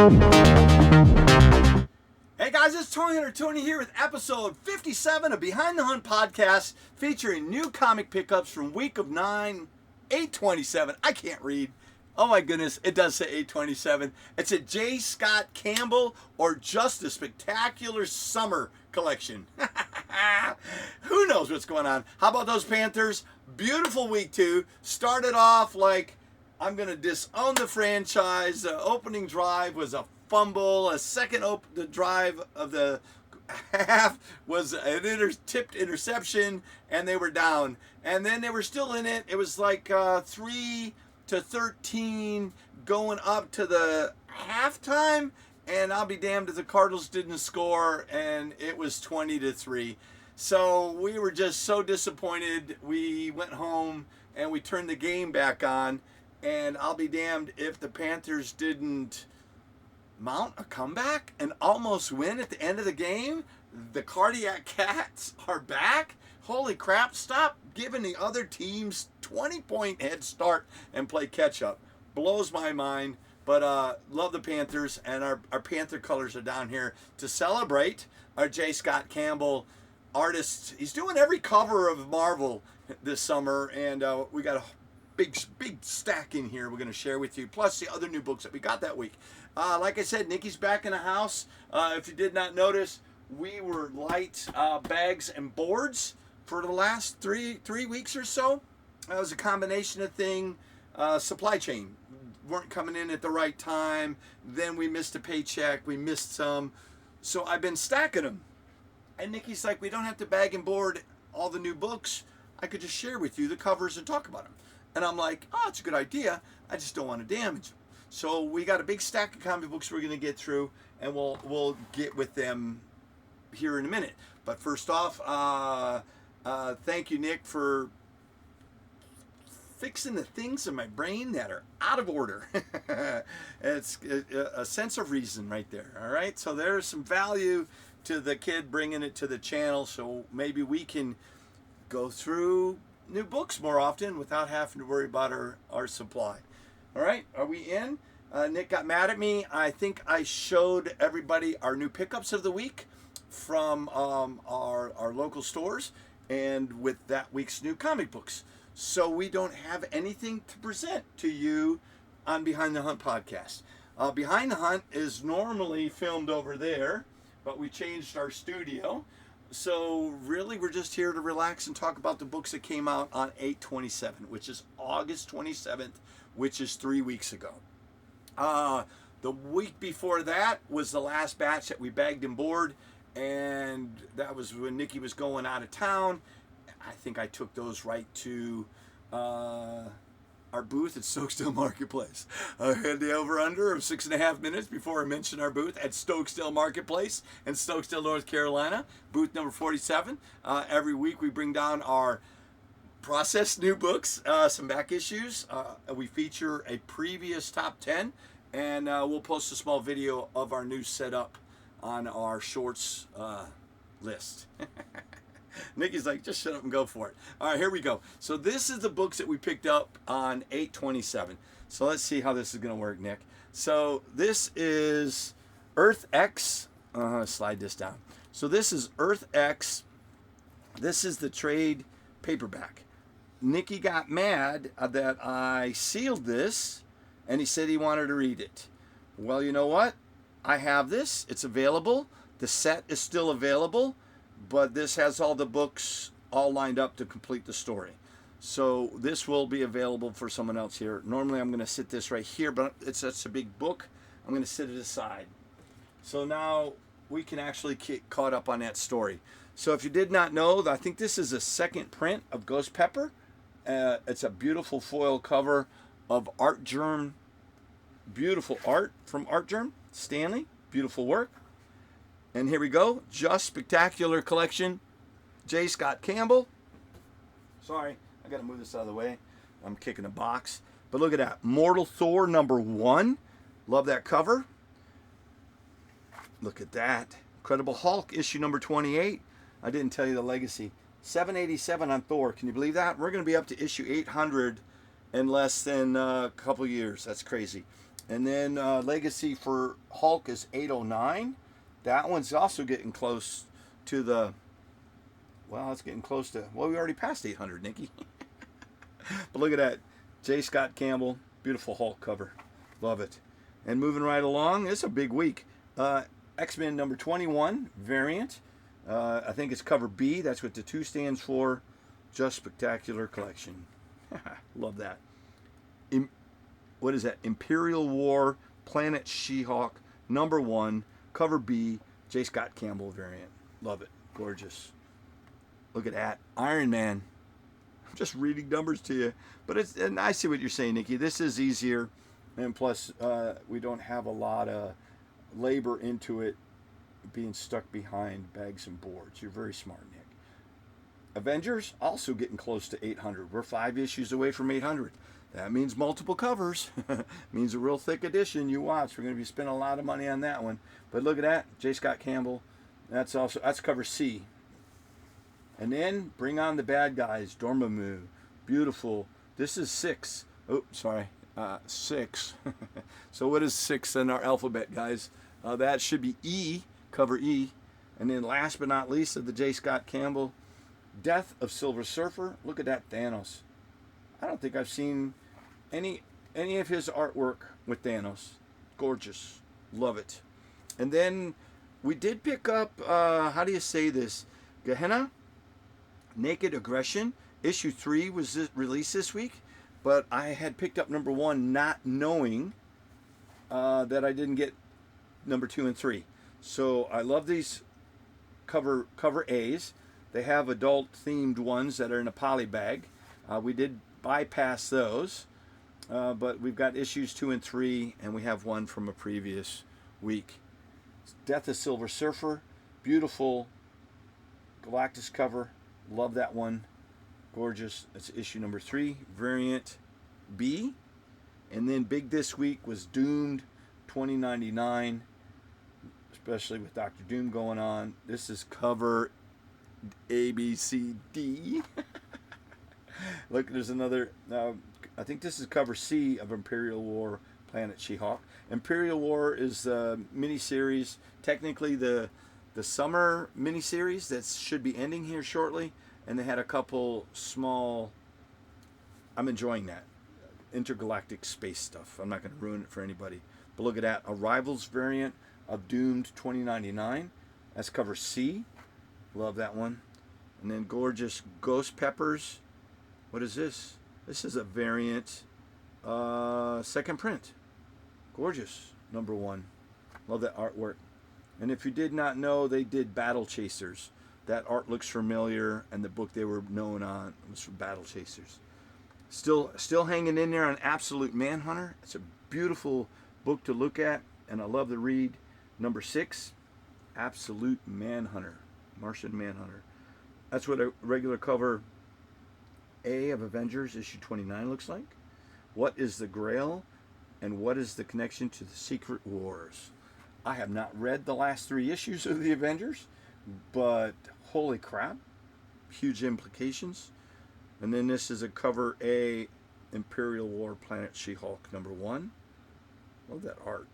Hey guys, it's Tony Hunter Tony here with episode 57 of Behind the Hunt podcast, featuring new comic pickups from week of 9, 8/27. I can't read. Oh my goodness, it does say 8/27. It's a J. Scott Cambell or Just a Spectacular Summer collection. Who knows what's going on? How about those Panthers? Beautiful week 2. Started off like I'm going to disown the franchise. The opening drive was a fumble. A second the drive of the half was an tipped interception, and they were down. And then they were still in it. It was like 3-13 going up to the halftime, and I'll be damned if the Cardinals didn't score, and it was 20-3. So we were just so disappointed. We went home and we turned the game back on, and I'll be damned if the Panthers didn't mount a comeback and almost win at the end of the game. The Cardiac Cats are back. Holy crap, stop giving the other teams 20-point head start and play catch up. Blows my mind, but love the Panthers, and our Panther colors are down here to celebrate our J. Scott Cambell artist. He's doing every cover of Marvel this summer, and we got a big stack in here we're going to share with you, plus the other new books that we got that week. Like I said, Nikki's back in the house. If you did not notice, we were light bags and boards for the last three weeks or so. It was a combination of supply chain weren't coming in at the right time. Then we missed a paycheck. We missed some. So I've been stacking them. And Nikki's like, we don't have to bag and board all the new books. I could just share with you the covers and talk about them. And I'm like, oh, it's a good idea. I just don't want to damage them. So we got a big stack of comic books we're going to get through, and we'll get with them here in a minute. But first off, thank you, Nick, for fixing the things in my brain that are out of order. It's a sense of reason right there. All right, so there's some value to the kid bringing it to the channel, so maybe we can go through new books more often without having to worry about our supply. All right, are we in? Nick got mad at me. I think I showed everybody our new pickups of the week from our local stores, and with that week's new comic books. So we don't have anything to present to you on Behind the Hunt podcast. Behind the Hunt is normally filmed over there, but we changed our studio. So really, we're just here to relax and talk about the books that came out on 8/27, which is August 27th, which is 3 weeks ago. The week before that was the last batch that we bagged and board, and that was when Nikki was going out of town. I think I took those right to our booth at Stokesdale Marketplace. I had the over-under of 6.5 minutes before I mentioned our booth at Stokesdale Marketplace in Stokesdale, North Carolina, booth number 47. Every week we bring down our processed new books, some back issues. We feature a previous top 10, and we'll post a small video of our new setup on our shorts list. Nikki's like, just shut up and go for it. All right, here we go. So this is the books that we picked up on 8/27. So let's see how this is going to work, Nick. So this is Earth X. Slide this down. So this is Earth X. This is the trade paperback. Nikki got mad that I sealed this, and he said he wanted to read it. Well, you know what? I have this. It's available. The set is still available, but this has all the books all lined up to complete the story. So this will be available for someone else here. Normally I'm going to sit this right here, but it's such a big book, I'm going to sit it aside. So now we can actually get caught up on that story. So if you did not know, I think this is a second print of Ghost Pepper. It's a beautiful foil cover of Art Germ. Beautiful art from Art Germ. Stanley, beautiful work. And here we go, Just Spectacular Collection, J. Scott Cambell. Sorry, I gotta move this out of the way. I'm kicking a box. But look at that, Mortal Thor #1. Love that cover. Look at that. Incredible Hulk, issue number 28. I didn't tell you the legacy. $787 on Thor, can you believe that? We're gonna be up to issue 800 in less than a couple years. That's crazy. And then Legacy for Hulk is 809. That one's also getting close to the, well, it's getting close to, well, we already passed 800, Nikki. But look at that. J. Scott Campbell, beautiful Hulk cover. Love it. And moving right along, it's a big week. X-Men number 21 variant. I think it's cover B. That's what the 2 stands for. Just Spectacular Collection. Love that. What is that? Imperial War, Planet She-Hulk, number 1, cover B, J. Scott Campbell variant. Love it. Gorgeous. Look at that. Iron Man. I'm just reading numbers to you. But it's, and I see what you're saying, Nikki. This is easier. And plus, we don't have a lot of labor into it being stuck behind bags and boards. You're very smart, Nick. Avengers, also getting close to 800. We're 5 issues away from 800. That means multiple covers. Means a real thick edition. You watch. We're going to be spending a lot of money on that one. But look at that. J. Scott Campbell. That's cover C. And then bring on the bad guys. Dormammu. Beautiful. This is 6. Oh, sorry. 6. So what is 6 in our alphabet, guys? That should be E. Cover E. And then last but not least of the J. Scott Campbell, Death of Silver Surfer. Look at that Thanos. I don't think I've seen any of his artwork with Thanos. Gorgeous. Love it. And then we did pick up, how do you say this? Gehenna? Naked Aggression. Issue 3 was released this week. But I had picked up number 1 not knowing that I didn't get number 2 and 3. So I love these cover A's. They have adult themed ones that are in a poly bag. We did bypass those, but we've got issues 2 and 3, and we have one from a previous week. Death of Silver Surfer, beautiful Galactus cover. Love that one. Gorgeous. It's issue number 3, variant B. And then big this week was Doomed 2099, especially with Dr. Doom going on. This is cover A, B, C, D. Look, there's another, I think this is cover C of Imperial War, Planet She-Hulk. Imperial War is a miniseries, technically the summer miniseries that should be ending here shortly. And they had a couple small, I'm enjoying that, intergalactic space stuff. I'm not going to ruin it for anybody. But look at that, Arrivals variant of Doomed 2099. That's cover C. Love that one. And then gorgeous Ghost Peppers. What is this? This is a variant, second print. Gorgeous, number 1. Love that artwork. And if you did not know, they did Battle Chasers. That art looks familiar, and the book they were known on was for Battle Chasers. Still hanging in there on Absolute Manhunter. It's a beautiful book to look at, and I love to read. Number 6, Absolute Manhunter, Martian Manhunter. That's what a regular cover A of Avengers issue 29 looks like. What is the Grail, and what is the connection to the Secret Wars? I have not read the last 3 issues of the Avengers, but holy crap, huge implications. And then this is a cover A, Imperial War, Planet She-Hulk, number 1. Love that art.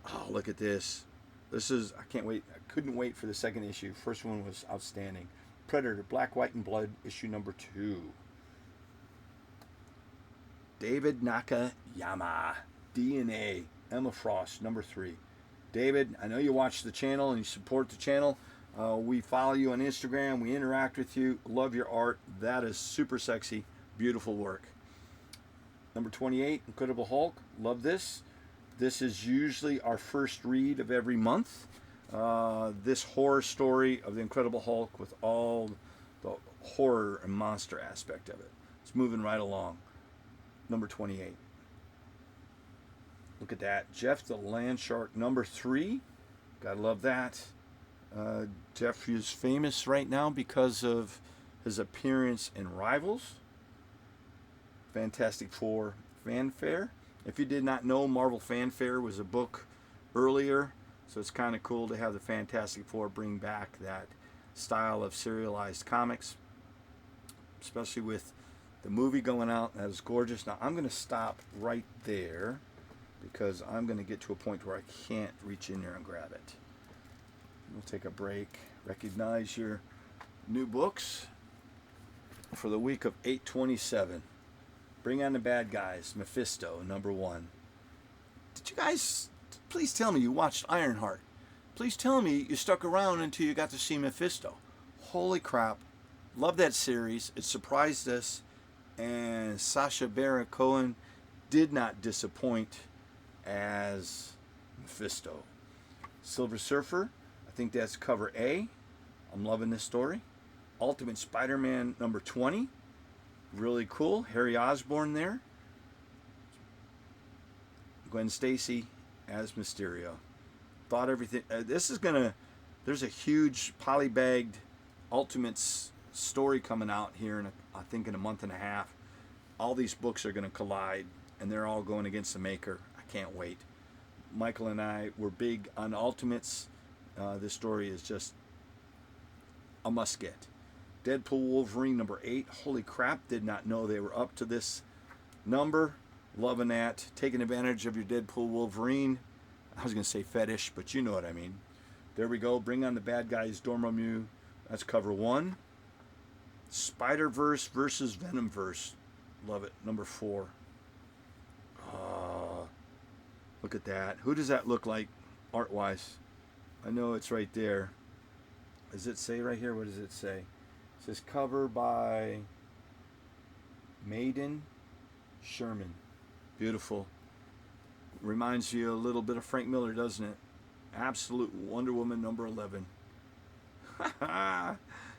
Oh, look at this. This is, I can't wait. I couldn't wait for the second issue. First one was outstanding. Predator, Black, White, and Blood, issue number 2. David Nakayama, DNA, Emma Frost, number 3. David, I know you watch the channel and you support the channel. We follow you on Instagram. We interact with you. Love your art. That is super sexy. Beautiful work. Number 28, Incredible Hulk. Love this. This is usually our first read of every month. This horror story of the Incredible Hulk with all the horror and monster aspect of it. It's moving right along. Number 28. Look at that. Jeff the Landshark, number 3. Gotta love that. Jeff is famous right now because of his appearance in Rivals. Fantastic Four Fanfare. If you did not know, Marvel Fanfare was a book earlier, so it's kind of cool to have the Fantastic Four bring back that style of serialized comics, especially with the movie going out. That is gorgeous. Now I'm going to stop right there because I'm going to get to a point where I can't reach in there and grab it. We'll take a break. Recognize your new books for the week of 8/27. Bring on the Bad Guys, Mephisto, #1. Did you guys, please tell me you watched Ironheart. Please tell me you stuck around until you got to see Mephisto. Holy crap. Love that series. It surprised us. And Sacha Baron Cohen did not disappoint as Mephisto. Silver Surfer, I think that's cover A. I'm loving this story. Ultimate Spider-Man #20. Really cool. Harry Osborn there. Gwen Stacy as Mysterio. Thought everything. This is gonna. There's a huge polybagged Ultimates story coming out here in I think in a month and a half. All these books are gonna collide, and they're all going against the maker. I can't wait. Michael and I were big on Ultimates. This story is just a must get. Deadpool Wolverine #8. Holy crap, did not know they were up to this number. Loving that. Taking advantage of your Deadpool Wolverine. I was going to say fetish, but you know what I mean. There we go. Bring on the Bad Guys, Dormammu. That's cover 1. Spider-Verse versus Venomverse. Love it. #4. Look at that. Who does that look like art-wise? I know it's right there. Does it say right here? What does it say? It says cover by Maiden Sherman. Beautiful. Reminds you a little bit of Frank Miller, doesn't it? Absolute Wonder Woman #11.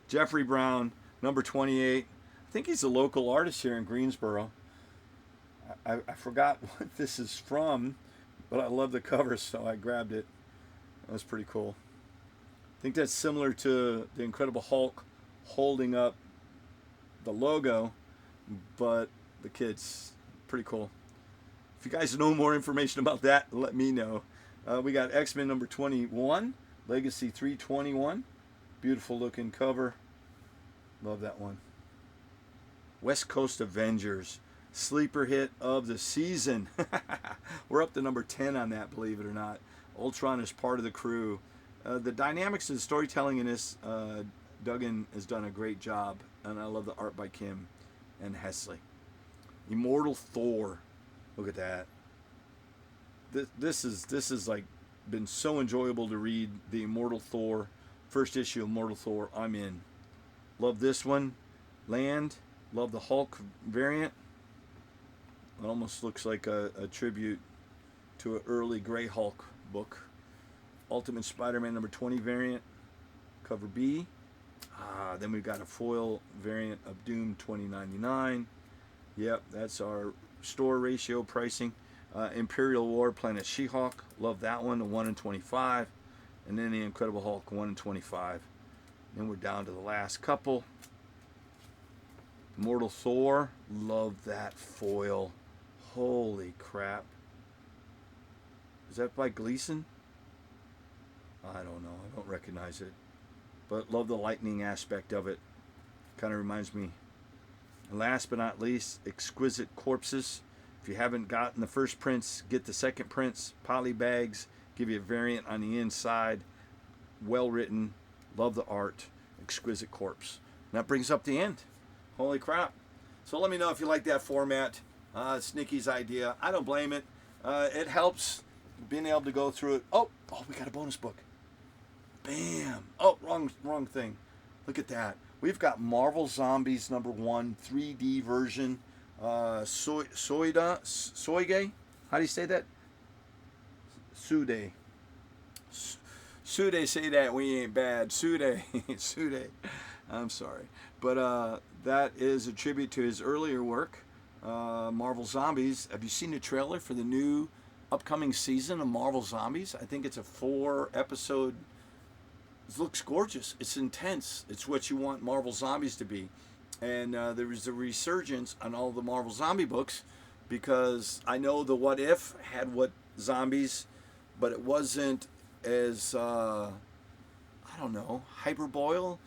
Jeffrey Brown, #28. I think he's a local artist here in Greensboro. I forgot what this is from, but I love the cover, so I grabbed it. That was pretty cool. I think that's similar to the Incredible Hulk holding up the logo, but the kids. Pretty cool. If you guys know more information about that, let me know. We got X-Men #21, Legacy 321. Beautiful looking cover. Love that one. West Coast Avengers, sleeper hit of the season. We're up to #10 on that, believe it or not. Ultron is part of the crew. The dynamics and storytelling in this, Duggan has done a great job, and I love the art by Kim and Hesley. Immortal Thor. Look at that. This is like been so enjoyable to read. The Immortal Thor, first issue of Immortal Thor. I'm in. Love this one. Land. Love the Hulk variant. It almost looks like a tribute to an early Grey Hulk book. Ultimate Spider-Man #20 variant. Cover B. Then we've got a foil variant of Doom 2099. Yep, that's our store ratio pricing. Imperial War Planet She-Hulk. Love that one, the 1/25. And then the Incredible Hulk, 1/25. Then we're down to the last couple. Immortal Thor. Love that foil. Holy crap. Is that by Gleason? I don't know. I don't recognize it. But love the lightning aspect of it. Kind of reminds me. And last but not least, Exquisite Corpses. If you haven't gotten the first prints, get the second prints. Poly bags. Give you a variant on the inside. Well written. Love the art. Exquisite Corpse. And that brings up the end. Holy crap. So let me know if you like that format. It's Nikki's idea. I don't blame it. It helps being able to go through it. Oh, we got a bonus book. Bam. Oh, wrong thing. Look at that. We've got Marvel Zombies #1 3D version. Soige? How do you say that? Sude. Sude say that we ain't bad. Sude. Sude. I'm sorry. But that is a tribute to his earlier work, Marvel Zombies. Have you seen the trailer for the new upcoming season of Marvel Zombies? I think it's a 4-episode. It looks gorgeous. It's intense. It's what you want Marvel Zombies to be. And there was a resurgence on all the Marvel Zombie books because I know the What If had what zombies, but it wasn't as, hyperboil.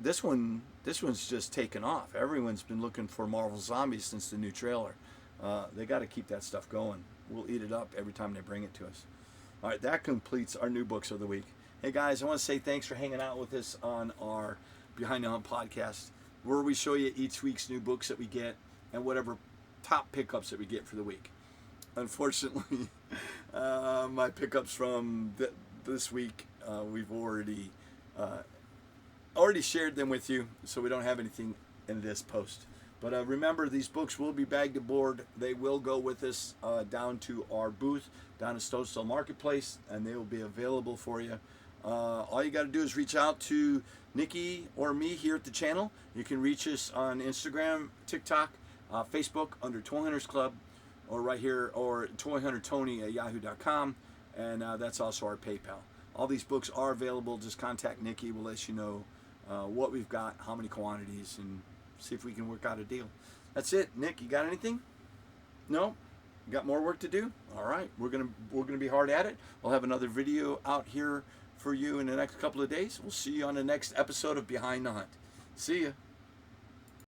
This one this one's just taken off. Everyone's been looking for Marvel Zombies since the new trailer. They got to keep that stuff going. We'll eat it up every time they bring it to us. All right, that completes our new books of the week. Hey guys, I want to say thanks for hanging out with us on our Behind the Hunt podcast, where we show you each week's new books that we get and whatever top pickups that we get for the week. Unfortunately, my pickups from this week, we've already shared them with you, so we don't have anything in this post. But remember, these books will be bagged aboard. They will go with us down to our booth down at Stokesdale Marketplace, and they will be available for you. All you got to do is reach out to Nikki or me here at the channel. You can reach us on Instagram, TikTok, Facebook under Toy Hunters Club, or right here, or toyhuntertony@yahoo.com, and that's also our PayPal. All these books are available. Just contact Nikki. We'll let you know what we've got, how many quantities, and see if we can work out a deal. That's it. Nick, you got anything? No? You got more work to do? All right. We're gonna be hard at it. We'll have another video out here for you in the next couple of days. We'll see you on the next episode of Behind the Hunt. See ya.